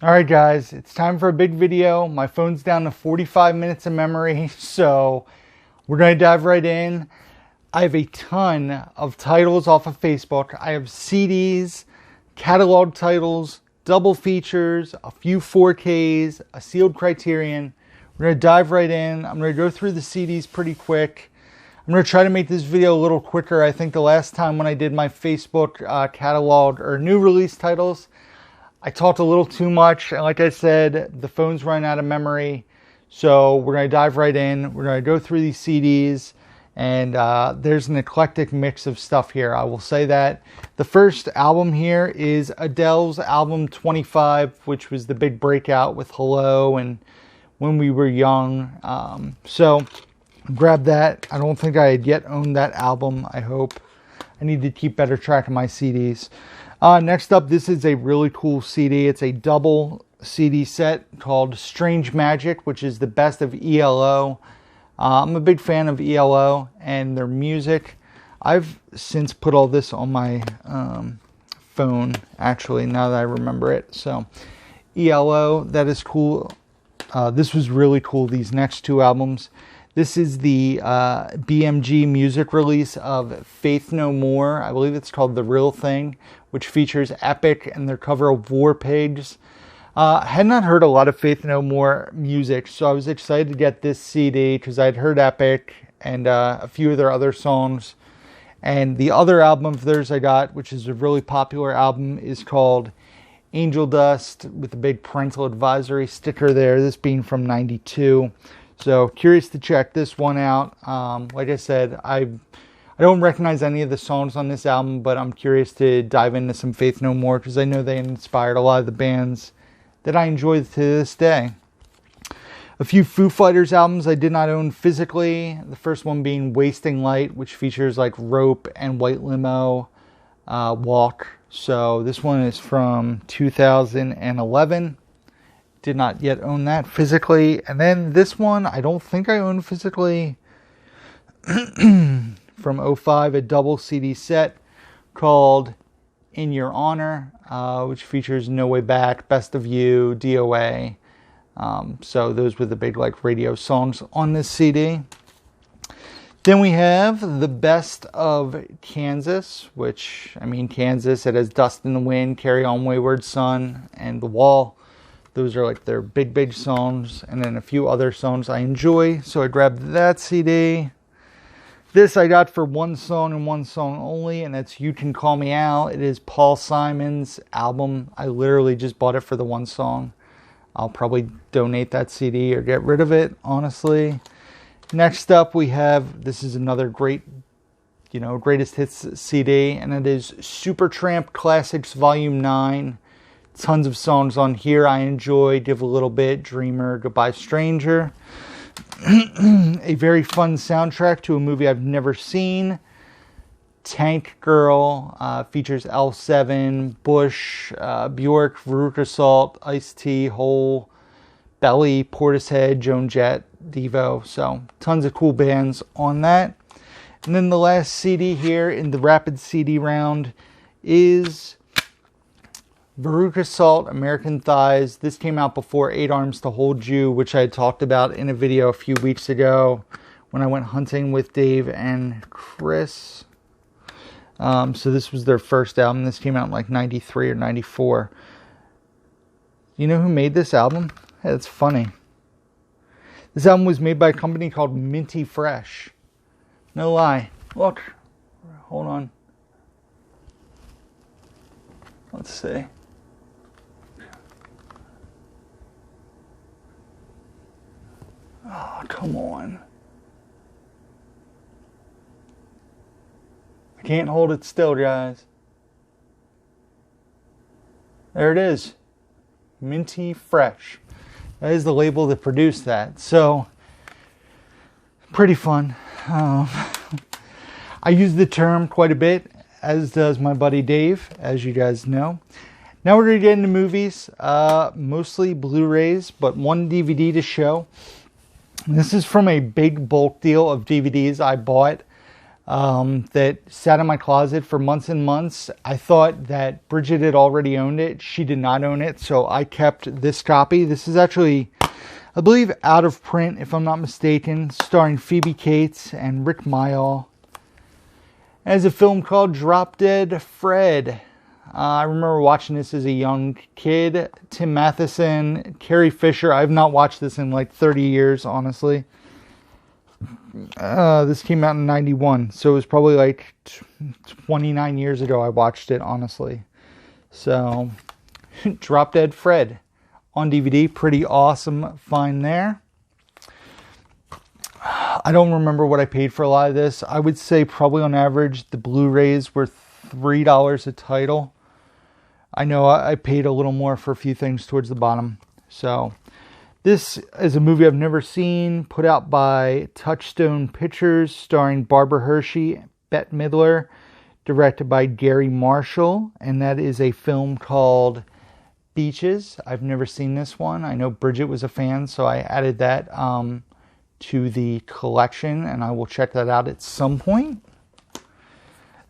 Alright guys, it's time for a big video. My phone's down to 45 minutes of memory, so we're going to dive right in. I have a ton of titles off of Facebook. I have CDs, catalog titles, double features, a few 4Ks, a sealed Criterion. We're going to dive right in. I'm going to go through the CDs pretty quick. I'm going to try to make this video a little quicker. I think the last time when I did my Facebook catalog or new release titles, I talked a little too much, and like I said, the phone's running out of memory, so we're going to dive right in. We're going to go through these CDs, and there's an eclectic mix of stuff here, I will say that. The first album here is Adele's album 25, which was the big breakout with Hello and When We Were Young. So grab that. I don't think I had yet owned that album, I hope. I need to keep better track of my CDs. Next up, this is a really cool CD. It's a double CD set called Strange Magic, which is the best of ELO. I'm a big fan of ELO and their music. I've since put all this on my phone, actually, now that I remember it. So, ELO, that is cool. This was really cool, these next two albums. This is the BMG music release of Faith No More. I believe it's called The Real Thing, which features Epic and their cover of War Pigs. I had not heard a lot of Faith No More music, so I was excited to get this CD because I'd heard Epic and a few of their other songs. And the other album of theirs I got, which is a really popular album, is called Angel Dust, with a big parental advisory sticker there, this being from '92. So, curious to check this one out. Like I said, I don't recognize any of the songs on this album, but I'm curious to dive into some Faith No More because I know they inspired a lot of the bands that I enjoy to this day. A few Foo Fighters albums I did not own physically. The first one being Wasting Light, which features like Rope and White Limo, Walk. So, this one is from 2011. Did not yet own that physically. And then this one, I don't think I own physically. From 05, a double CD set called In Your Honor, which features No Way Back, Best of You, DOA. So those were the big like radio songs on this CD. Then we have the Best of Kansas, which, I mean, Kansas, it has Dust in the Wind, Carry On Wayward Son, and The Wall. Those are like their big songs, and then a few other songs I enjoy, so I grabbed that CD. This I got for one song and one song only, and that's You Can Call Me Out. It is Paul Simon's album. I literally just bought it for the one song. I'll probably donate that CD or get rid of it, honestly. Next up we have, this is another great, greatest hits CD, and it is Supertramp Classics Volume 9. Tons of songs on here I enjoy. Give a Little Bit, Dreamer, Goodbye Stranger. A very fun soundtrack to a movie I've never seen. Tank Girl features L7, Bush, Bjork, Veruca Salt, Ice-T, Hole, Belly, Portishead, Joan Jett, Devo. So tons of cool bands on that. And then the last CD here in the Rapid CD round is Veruca Salt, American Thighs. This came out before 8 Arms to Hold You, which I had talked about in a video a few weeks ago when I went hunting with Dave and Chris. So this was their first album. This came out in like 93 or 94. You know who made this album? Hey, that's funny. This album was made by a company called Minty Fresh. No lie. Look. Hold on. Let's see. Oh, come on. I can't hold it still, guys. There it is. Minty Fresh. That is the label that produced that. So, pretty fun. I use the term quite a bit, as does my buddy Dave, as you guys know. Now we're going to get into movies. Mostly Blu-rays, but one DVD to show. This is from a big bulk deal of DVDs I bought that sat in my closet for months and months. I thought that Bridget had already owned it. She did not own it, so I kept this copy. This is actually, I believe, out of print, if I'm not mistaken, starring Phoebe Cates and Rick Mayall. As a film called Drop Dead Fred. I remember watching this as a young kid. Tim Matheson, Carrie Fisher. I've not watched this in like 30 years, honestly. This came out in 91, so it was probably like 29 years ago I watched it, honestly. So, Drop Dead Fred on DVD. Pretty awesome find there. I don't remember what I paid for a lot of this. I would say probably on average the Blu-rays were $3 a title. I know I paid a little more for a few things towards the bottom. So this is a movie I've never seen, put out by Touchstone Pictures, starring Barbara Hershey, Bette Midler, directed by Gary Marshall, and that is a film called Beaches. I've never seen this one. I know Bridget was a fan, so I added that to the collection, and I will check that out at some point.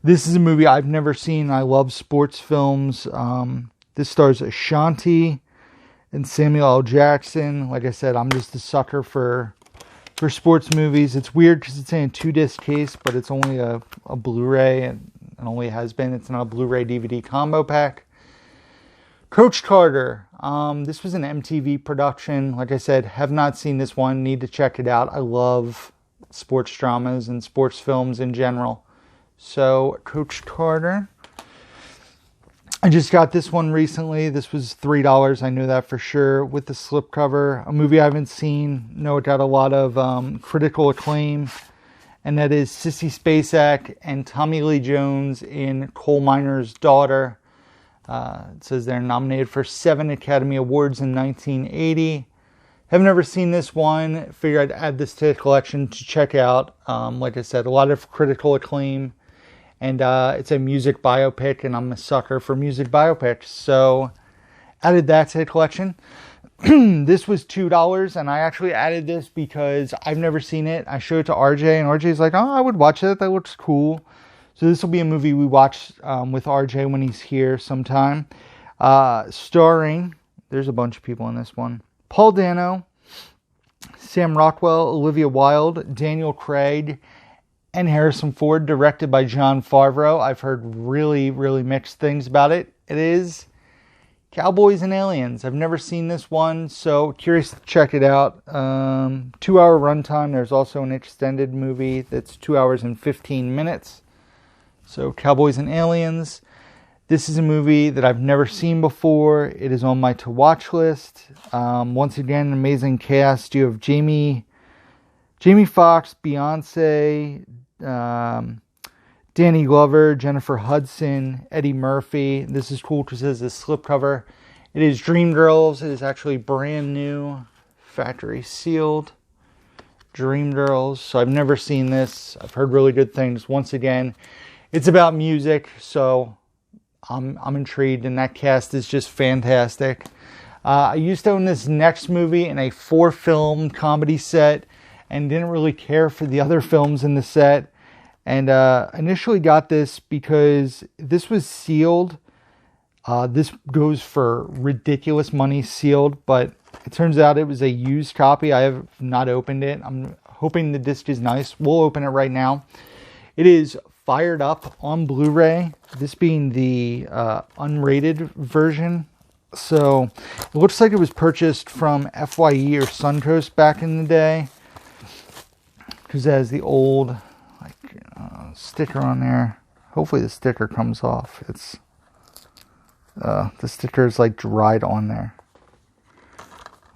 This is a movie I've never seen. I love sports films. This stars Ashanti and Samuel L. Jackson. Like I said, I'm just a sucker for sports movies. It's weird because it's in a 2-disc case, but it's only a Blu-ray, and it only has been. It's not a Blu-ray DVD combo pack. Coach Carter. This was an MTV production. Like I said, have not seen this one. Need to check it out. I love sports dramas and sports films in general. So, Coach Carter. I just got this one recently. This was $3. I knew that for sure. With the slipcover. A movie I haven't seen. Know it got a lot of critical acclaim. And that is Sissy Spacek and Tommy Lee Jones in Coal Miner's Daughter. It says they're nominated for 7 Academy Awards in 1980. Have never seen this one. Figured I'd add this to the collection to check out. Like I said, a lot of critical acclaim. And it's a music biopic, and I'm a sucker for music biopics. So, added that to the collection. This was $2, and I actually added this because I've never seen it. I showed it to RJ, and RJ's like, oh, I would watch it. That looks cool. So this will be a movie we watch with RJ when he's here sometime. Starring, there's a bunch of people in this one. Paul Dano, Sam Rockwell, Olivia Wilde, Daniel Craig, and Harrison Ford, directed by Jon Favreau. I've heard really, really mixed things about it. It is Cowboys and Aliens. I've never seen this one, so curious to check it out. 2-hour runtime. There's also an extended movie that's 2 hours and 15 minutes. So, Cowboys and Aliens. This is a movie that I've never seen before. It is on my to-watch list. Once again, an amazing cast. You have Jamie Foxx, Beyonce, Danny Glover, Jennifer Hudson, Eddie Murphy. This is cool because it has this slipcover. It is Dreamgirls. It is actually brand new, factory sealed. Dreamgirls. So I've never seen this. I've heard really good things. Once again, it's about music, so I'm intrigued, and that cast is just fantastic. I used to own this next movie in a 4-film comedy set, and didn't really care for the other films in the set. And initially got this because this was sealed. This goes for ridiculous money sealed, but it turns out it was a used copy. I have not opened it. I'm hoping the disc is nice. We'll open it right now. It is fired up on Blu-ray, this being the unrated version. So it looks like it was purchased from FYE or Suncoast back in the day, because it has the old sticker on there. Hopefully the sticker comes off. It's the sticker is like dried on there.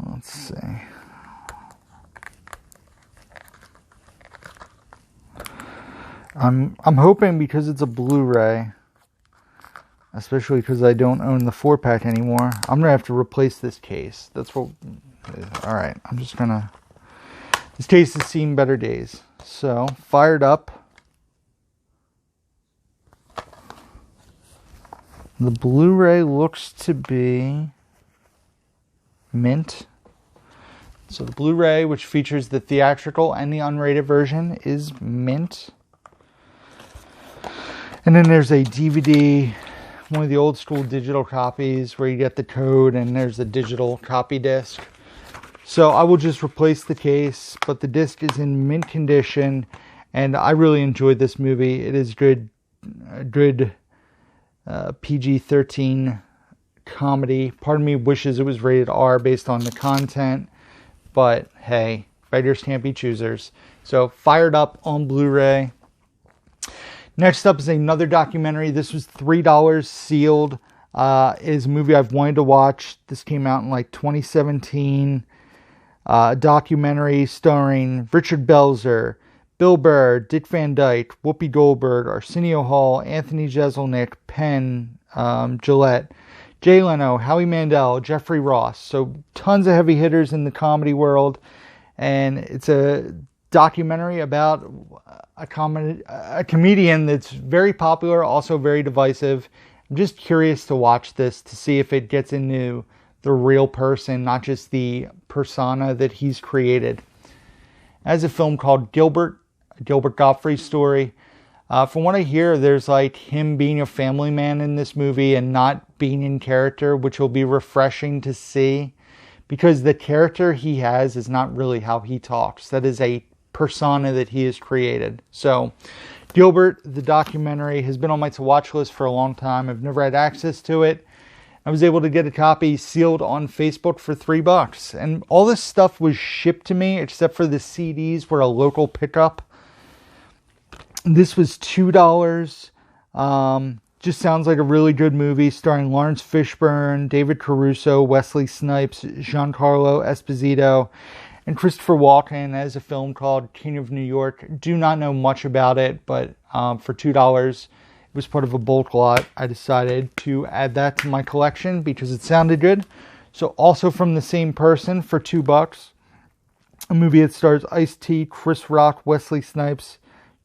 Let's see. I'm hoping, because it's a Blu-ray, especially because I don't own the 4-pack anymore, I'm gonna have to replace this case. That's what. All right, I'm just gonna. This case has seen better days. So, fired up. The Blu-ray looks to be mint. So the Blu-ray, which features the theatrical and the unrated version, is mint. And then there's a DVD, one of the old school digital copies where you get the code and there's a digital copy disc. So I will just replace the case, but the disc is in mint condition, and I really enjoyed this movie. It is good PG-13 comedy. Part of me wishes it was rated R based on the content, but hey, beggars can't be choosers. So fired up on Blu-ray. Next up is another documentary. This was $3 sealed. It is a movie I've wanted to watch. This came out in like 2017. A documentary starring Richard Belzer, Bill Burr, Dick Van Dyke, Whoopi Goldberg, Arsenio Hall, Anthony Jeselnik, Penn, Gillette, Jay Leno, Howie Mandel, Jeffrey Ross. So tons of heavy hitters in the comedy world. And it's a documentary about a comedian that's very popular, also very divisive. I'm just curious to watch this to see if it gets into the real person, not just the persona that he's created. As a film called Gilbert Gottfried's story. From what I hear, there's like him being a family man in this movie and not being in character, which will be refreshing to see, because the character he has is not really how he talks. That is a persona that he has created. So Gilbert, the documentary, has been on my to-watch list for a long time. I've never had access to it. I was able to get a copy sealed on Facebook for $3. And all this stuff was shipped to me, except for the CDs were a local pickup. This was $2. Just sounds like a really good movie starring Lawrence Fishburne, David Caruso, Wesley Snipes, Giancarlo Esposito, and Christopher Walken. As a film called King of New York. Do not know much about it, but for $2, it was part of a bulk lot. I decided to add that to my collection because it sounded good. So also from the same person for $2, a movie that stars Ice-T, Chris Rock, Wesley Snipes,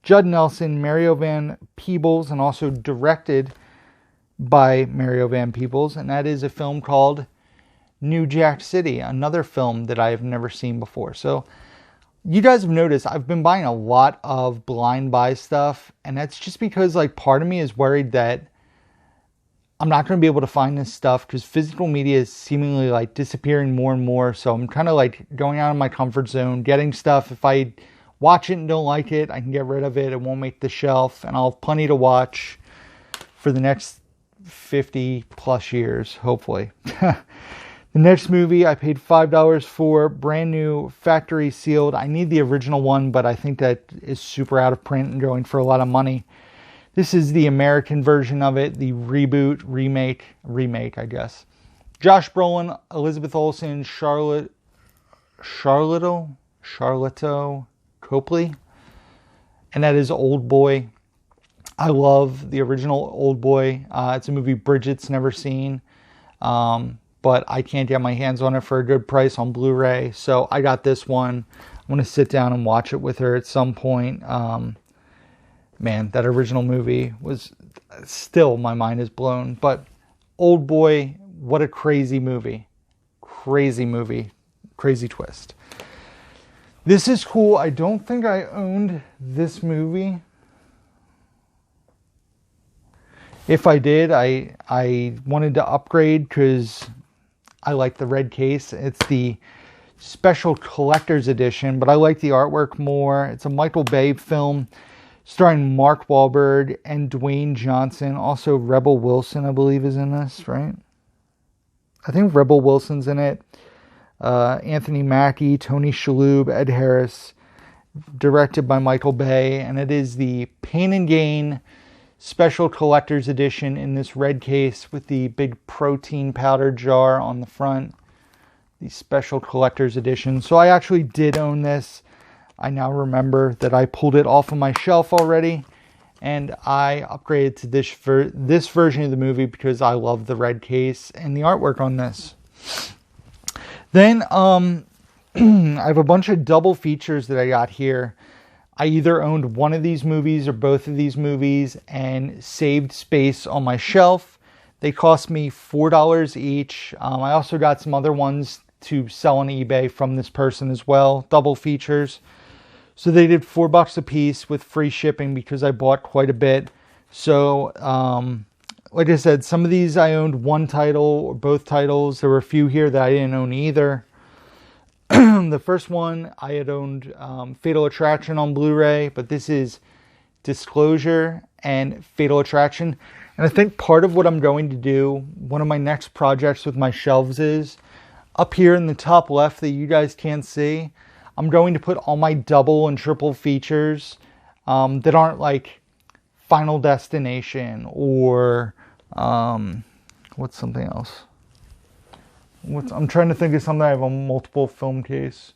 Judd Nelson, Mario Van Peebles, and also directed by Mario Van Peebles. And that is a film called New Jack City, another film that I have never seen before. So you guys have noticed I've been buying a lot of blind buy stuff, and that's just because like part of me is worried that I'm not going to be able to find this stuff because physical media is seemingly like disappearing more and more. So I'm kind of like going out of my comfort zone, getting stuff. If I watch it and don't like it, I can get rid of it. It won't make the shelf, and I'll have plenty to watch for the next 50 plus years, hopefully. The next movie I paid $5 for, brand new, factory sealed. I need the original one, but I think that is super out of print and going for a lot of money. This is the American version of it, the remake, I guess. Josh Brolin, Elizabeth Olsen, Charlotte Copley, and that is Old Boy. I love the original Old Boy. It's a movie Bridget's never seen. But I can't get my hands on it for a good price on Blu-ray. So I got this one. I'm going to sit down and watch it with her at some point. Man, that original movie was still, my mind is blown. But Old Boy, what a crazy movie. Crazy movie. Crazy twist. This is cool. I don't think I owned this movie. If I did, I wanted to upgrade because I like the red case. It's the special collector's edition, but I like the artwork more. It's a Michael Bay film starring Mark Wahlberg and Dwayne Johnson. Also Rebel Wilson, I believe, is in this, right? I think Rebel Wilson's in it. Anthony Mackie, Tony Shalhoub, Ed Harris. Directed by Michael Bay. And it is the Pain and Gain special collector's edition in this red case with the big protein powder jar on the front. The special collector's edition. So I actually did own this. I now remember that I pulled it off of my shelf already, and I upgraded to this version of the movie because I love the red case and the artwork on this. Then I have a bunch of double features that I got here. I either owned one of these movies or both of these movies and saved space on my shelf. They cost me $4 each. I also got some other ones to sell on eBay from this person as well. Double features. So they did $4 a piece with free shipping because I bought quite a bit. So, like I said, some of these I owned one title or both titles. There were a few here that I didn't own either. The first one I had owned Fatal Attraction on Blu-ray, but this is Disclosure and Fatal Attraction. And I think part of what I'm going to do, one of my next projects with my shelves is, up here in the top left that you guys can't see, I'm going to put all my double and triple features that aren't like Final Destination or what's something else? I'm trying to think of something I have on multiple film case.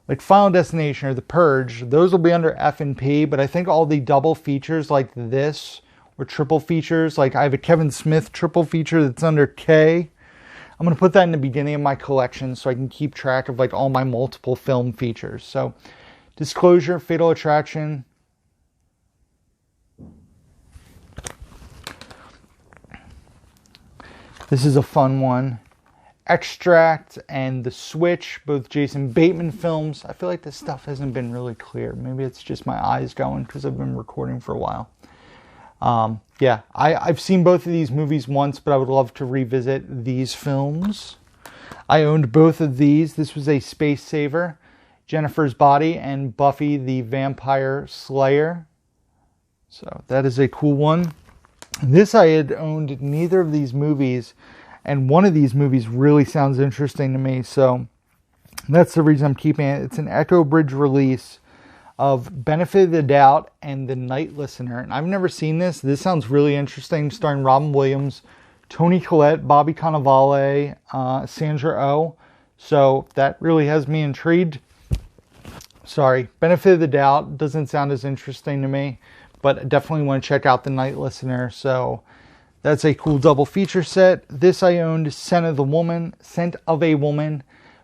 Like Final Destination or The Purge, those will be under F and P, but I think all the double features like this, or triple features, like I have a Kevin Smith triple feature that's under K. I'm going to put that in the beginning of my collection so I can keep track of like all my multiple film features. So, Disclosure, Fatal Attraction. This is a fun one. Extract and The Switch, both Jason Bateman films. I feel like this stuff hasn't been really clear. Maybe it's just my eyes going because I've been recording for a while. Yeah, I've seen both of these movies once, but I would love to revisit these films. I owned both of these. This was a space saver, Jennifer's Body and Buffy the Vampire Slayer. So that is a cool one. This I had owned neither of these movies, and one of these movies really sounds interesting to me, so that's the reason I'm keeping it. It's an Echo Bridge release of Benefit of the Doubt and The Night Listener. And I've never seen this. This sounds really interesting, starring Robin Williams, Toni Collette, Bobby Cannavale, Sandra Oh. So that really has me intrigued. Sorry, Benefit of the Doubt doesn't sound as interesting to me, but I definitely want to check out The Night Listener. So that's a cool double feature set. This I owned Scent of a Woman,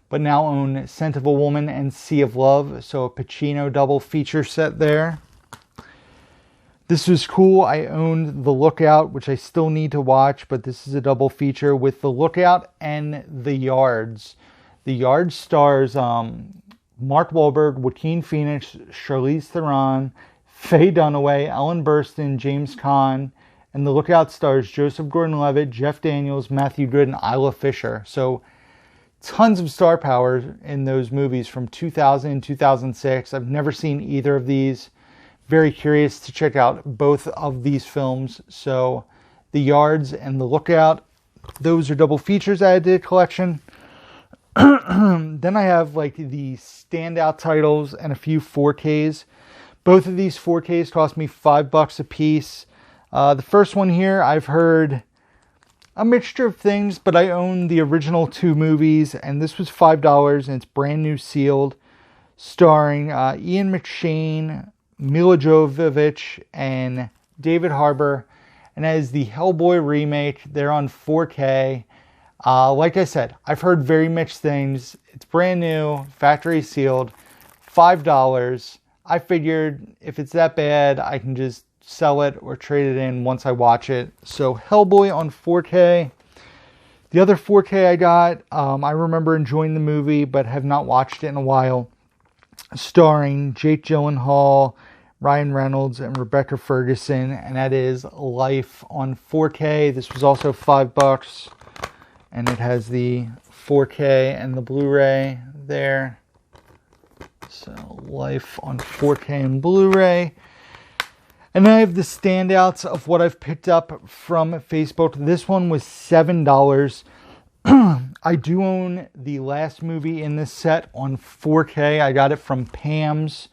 but now own Scent of a Woman and Sea of Love. So a Pacino double feature set there. This was cool. I owned The Lookout, which I still need to watch, but this is a double feature with The Lookout and The Yards. The Yards stars Mark Wahlberg, Joaquin Phoenix, Charlize Theron, Faye Dunaway, Ellen Burstyn, James Caan, and The Lookout stars Joseph Gordon-Levitt, Jeff Daniels, Matthew Good, and Isla Fisher. So tons of star power in those movies from 2000 and 2006. I've never seen either of these. Very curious to check out both of these films. So The Yards and The Lookout, those are double features I did collection. Then I have like the Standout Titles and a few 4Ks. Both of these 4Ks cost me $5 a piece. The first one here, I've heard a mixture of things, but I own the original two movies, and this was $5, and it's brand new sealed, starring Ian McShane, Mila Jovovich, and David Harbour, and that is the Hellboy remake. They're on 4K. Like I said, I've heard very mixed things. It's brand new, factory sealed, $5. I figured if it's that bad, I can just sell it or trade it in once I watch it. So Hellboy on 4K. The other 4K I got, I remember enjoying the movie, but have not watched it in a while. Starring Jake Gyllenhaal, Ryan Reynolds, and Rebecca Ferguson, and that is Life on 4K. This was also $5, and it has the 4K and the Blu-ray there. So Life on 4K and Blu-ray. And then I have the standouts of what I've picked up from Facebook. This one was $7. I do own the last movie in this set on 4K. I got it from Pam's,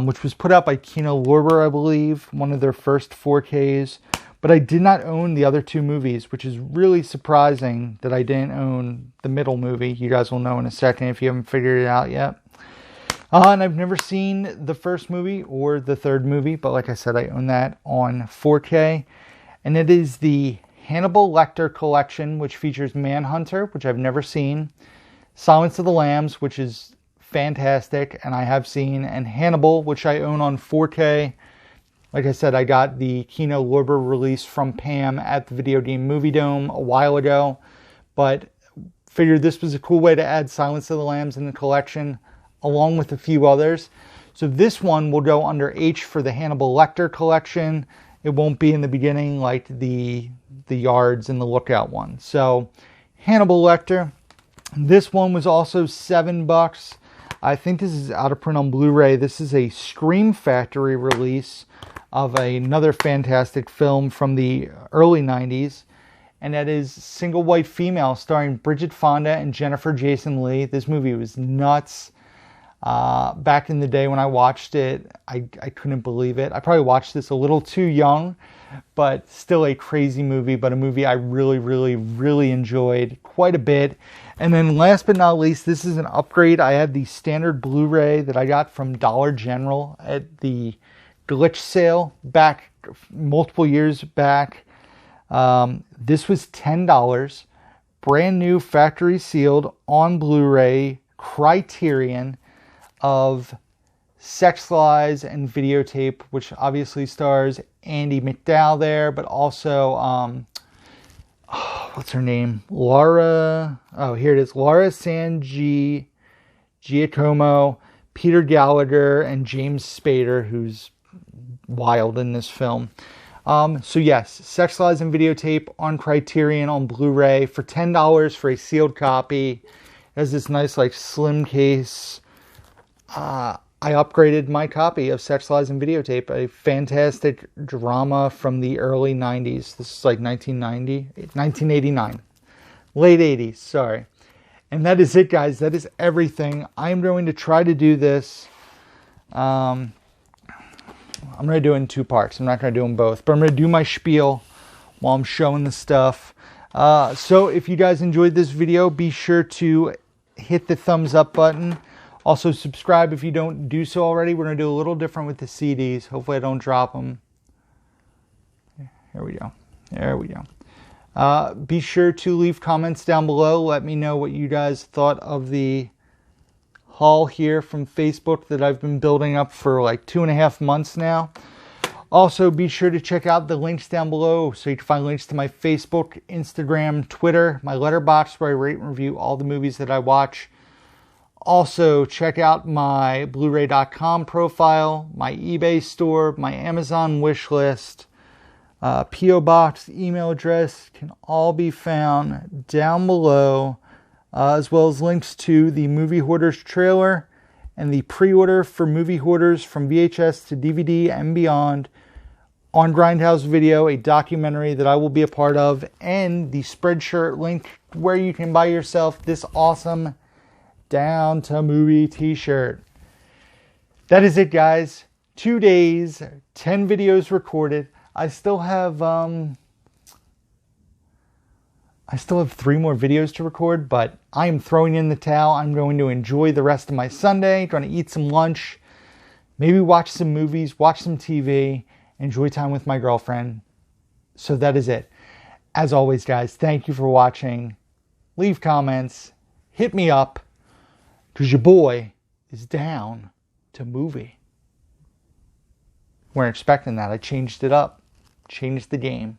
which was put out by Kino Lorber, I believe, one of their first 4Ks. But I did not own the other two movies, which is really surprising that I didn't own the middle movie. You guys will know in a second if you haven't figured it out yet. And I've never seen the first movie or the third movie, but like I said, I own that on 4K. And it is the Hannibal Lecter collection, which features Manhunter, which I've never seen, Silence of the Lambs, which is fantastic, and I have seen, and Hannibal, which I own on 4K. Like I said, I got the Kino Lorber release from Pam at the Video Game Movie Dome a while ago, but figured this was a cool way to add Silence of the Lambs in the collection, along with a few others. So this one will go under H for the Hannibal Lecter collection. It won't be in the beginning like the Yards and the Lookout one. So Hannibal Lecter. This one was also $7. I think this is out of print on Blu-ray. This is a Scream Factory release of another fantastic film from the early 90s. And that is Single White Female, starring Bridget Fonda and Jennifer Jason Leigh. This movie was nuts. Back in the day when I watched it, I couldn't believe it. I probably watched this a little too young, but still a crazy movie, but a movie I really, really, really enjoyed quite a bit. And then last but not least, this is an upgrade. I had the standard Blu-ray that I got from Dollar General at the Glitch sale back multiple years back. This was $10, brand new, factory sealed, on Blu-ray, Criterion, of Sex, Lies, and Videotape, which obviously stars Andie MacDowell there, but also, what's her name? Laura San Giacomo, Peter Gallagher, and James Spader, who's wild in this film. So yes, Sex, Lies, and Videotape on Criterion on Blu-ray for $10 for a sealed copy. It has this nice like slim case. I upgraded my copy of Sex, Lies, and Videotape, a fantastic drama from the early 90s. This is like 1989. Late 80s, sorry. And that is it, guys. That is everything. I'm going to try to do this. I'm going to do it in 2 parts. I'm not going to do them both, but I'm going to do my spiel while I'm showing the stuff. So if you guys enjoyed this video, be sure to hit the thumbs up button. Also, subscribe if you don't do so already. We're going to do a little different with the CDs. Hopefully I don't drop them. There we go. There we go. Be sure to leave comments down below. Let me know what you guys thought of the haul here from Facebook that I've been building up for like 2.5 months now. Also, be sure to check out the links down below so you can find links to my Facebook, Instagram, Twitter, my Letterboxd, where I rate and review all the movies that I watch. Also, check out my Blu-ray.com profile, my eBay store, my Amazon wish list, P.O. box, email address can all be found down below, as well as links to the Movie Hoarders trailer and the pre-order for Movie Hoarders from VHS to DVD and beyond on Grindhouse Video, a documentary that I will be a part of, and the Spreadshirt link where you can buy yourself this awesome Down to Movie t-shirt. That is it, guys. 2 days, 10 videos recorded. I still have 3 more videos to record, but I am throwing in the towel. I'm going to enjoy the rest of my Sunday, going to eat some lunch, maybe watch some movies, watch some TV, enjoy time with my girlfriend. So that is it. As always, guys, thank you for watching. Leave comments, hit me up, because your boy is down to movie. Weren't expecting that. I changed it up. Changed the game.